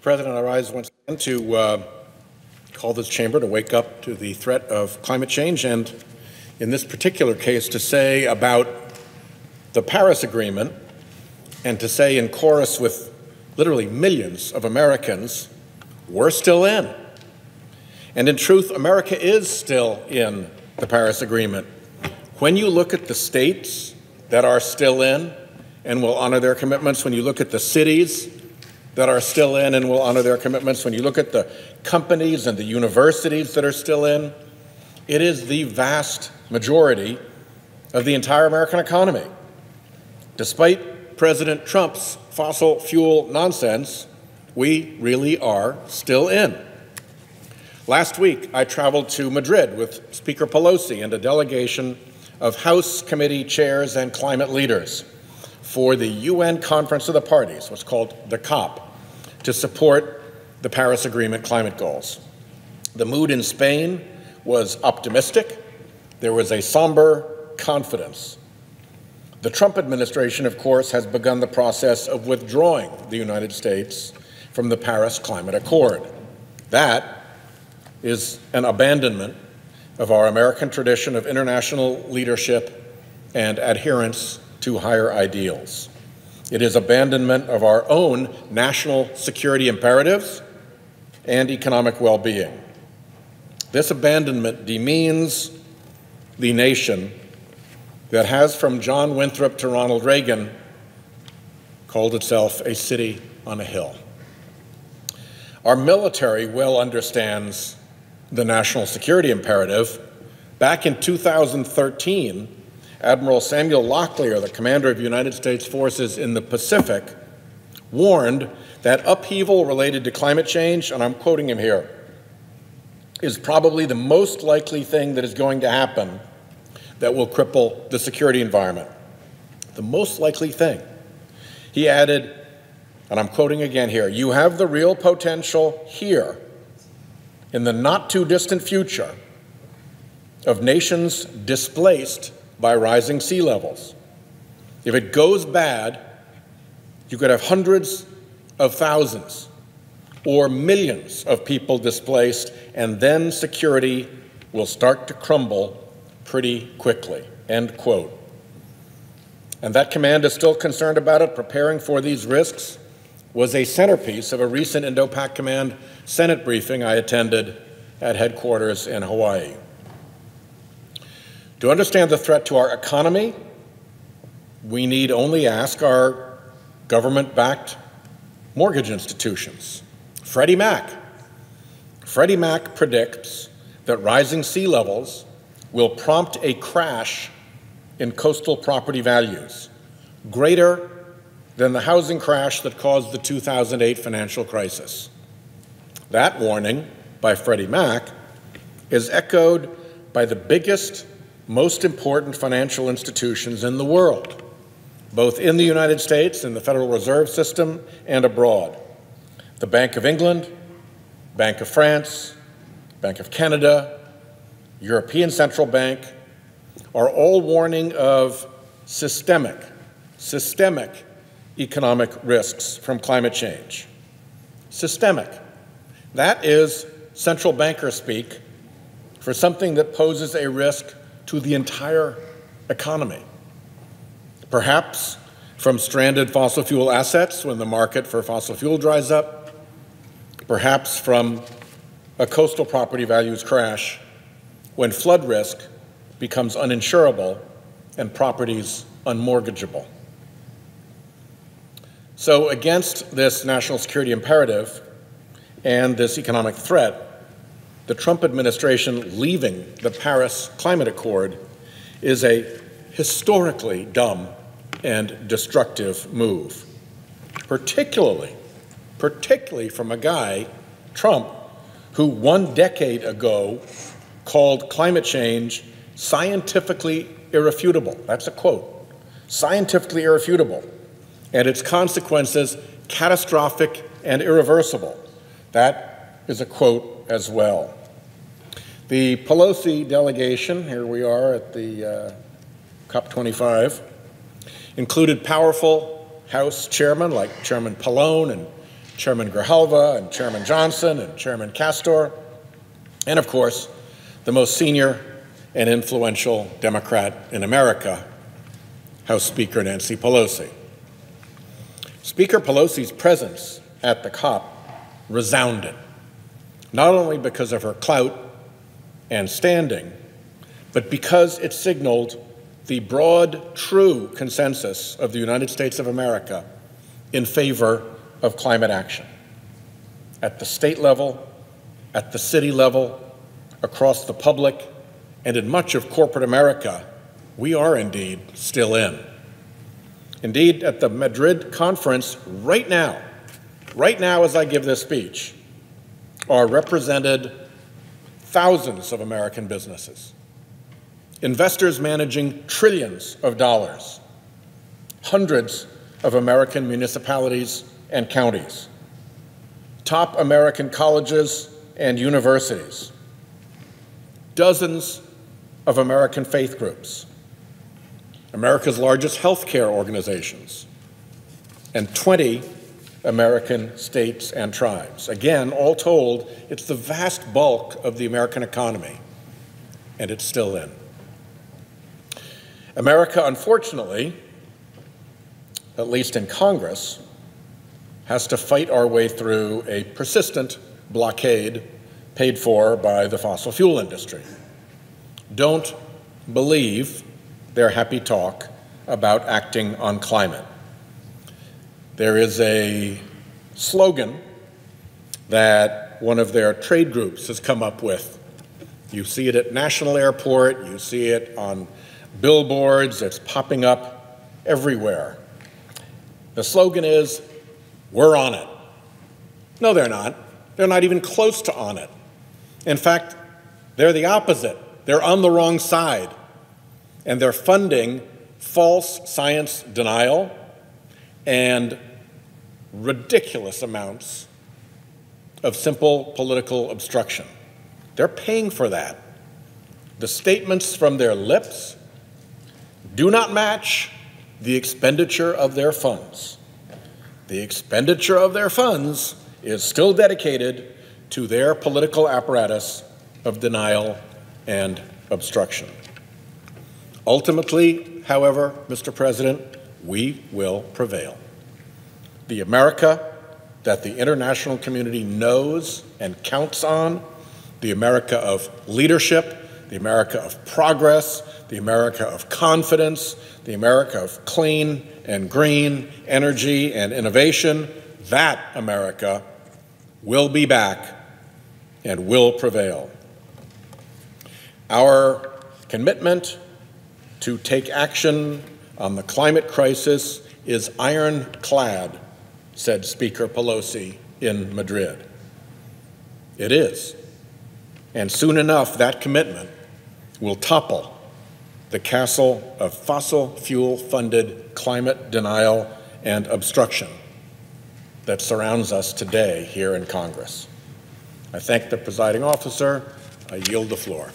President, I rise once again to call this chamber to wake up to the threat of climate change, and in this particular case to say about the Paris Agreement, and to say in chorus with literally millions of Americans, we're still in. And in truth, America is still in the Paris Agreement. When you look at the states that are still in and will honor their commitments, when you look at the cities that are still in and will honor their commitments, when you look at the companies and the universities that are still in, it is the vast majority of the entire American economy. Despite President Trump's fossil fuel nonsense, we really are still in. Last week, I traveled to Madrid with Speaker Pelosi and a delegation of House committee chairs and climate leaders for the UN Conference of the Parties, what's called the COP, to support the Paris Agreement climate goals. The mood in Spain was optimistic. There was a somber confidence. The Trump administration, of course, has begun the process of withdrawing the United States from the Paris Climate Accord. That is an abandonment of our American tradition of international leadership and adherence to higher ideals. It is abandonment of our own national security imperatives and economic well-being. This abandonment demeans the nation that has, from John Winthrop to Ronald Reagan, called itself a city on a hill. Our military well understands the national security imperative. Back in 2013, Admiral Samuel Locklear, the commander of United States forces in the Pacific, warned that upheaval related to climate change, and I'm quoting him here, is probably the most likely thing that is going to happen that will cripple the security environment. The most likely thing. He added, and I'm quoting again here, "You have the real potential here in the not too distant future of nations displaced by rising sea levels. If it goes bad, you could have hundreds of thousands or millions of people displaced, and then security will start to crumble pretty quickly," end quote. And that command is still concerned about it. Preparing for these risks was a centerpiece of a recent Indo-Pac Command Senate briefing I attended at headquarters in Hawaii. To understand the threat to our economy, we need only ask our government-backed mortgage institutions. Freddie Mac. Freddie Mac predicts that rising sea levels will prompt a crash in coastal property values, greater than the housing crash that caused the 2008 financial crisis. That warning by Freddie Mac is echoed by the biggest, most important financial institutions in the world, both in the United States, in the Federal Reserve System, and abroad. The Bank of England, Bank of France, Bank of Canada, European Central Bank are all warning of systemic economic risks from climate change. Systemic. That is central banker speak for something that poses a risk to the entire economy. Perhaps from stranded fossil fuel assets when the market for fossil fuel dries up, perhaps from a coastal property values crash when flood risk becomes uninsurable and properties unmortgageable. So against this national security imperative and this economic threat, the Trump administration leaving the Paris Climate Accord is a historically dumb and destructive move, particularly from a guy, Trump, who 1 decade ago called climate change scientifically irrefutable. That's a quote. Scientifically irrefutable, and its consequences catastrophic and irreversible. That is a quote as well. The Pelosi delegation, here we are at the COP25, included powerful House chairmen like Chairman Pallone and Chairman Grijalva and Chairman Johnson and Chairman Castor, and of course, the most senior and influential Democrat in America, House Speaker Nancy Pelosi. Speaker Pelosi's presence at the COP resounded, not only because of her clout and standing, but because it signaled the broad, true consensus of the United States of America in favor of climate action. At the state level, at the city level, across the public, and in much of corporate America, we are indeed still in. Indeed, at the Madrid conference right now as I give this speech, are represented thousands of American businesses, investors managing trillions of dollars, hundreds of American municipalities and counties, top American colleges and universities, dozens of American faith groups, America's largest healthcare organizations, and 20 American states and tribes. Again, all told, it's the vast bulk of the American economy, and it's still in. America, unfortunately, at least in Congress, has to fight our way through a persistent blockade paid for by the fossil fuel industry. Don't believe their happy talk about acting on climate. There is a slogan that one of their trade groups has come up with. You see it at National Airport, you see it on billboards, it's popping up everywhere. The slogan is, "We're on it." No, they're not. They're not even close to on it. In fact, they're the opposite. They're on the wrong side, and they're funding false science denial and ridiculous amounts of simple political obstruction. They're paying for that. The statements from their lips do not match the expenditure of their funds. The expenditure of their funds is still dedicated to their political apparatus of denial and obstruction. Ultimately, however, Mr. President, we will prevail. The America that the international community knows and counts on, the America of leadership, the America of progress, the America of confidence, the America of clean and green energy and innovation, that America will be back and will prevail. Our commitment to take action on the climate crisis is ironclad, said Speaker Pelosi in Madrid. It is. And soon enough, that commitment will topple the castle of fossil fuel-funded climate denial and obstruction that surrounds us today here in Congress. I thank the presiding officer. I yield the floor.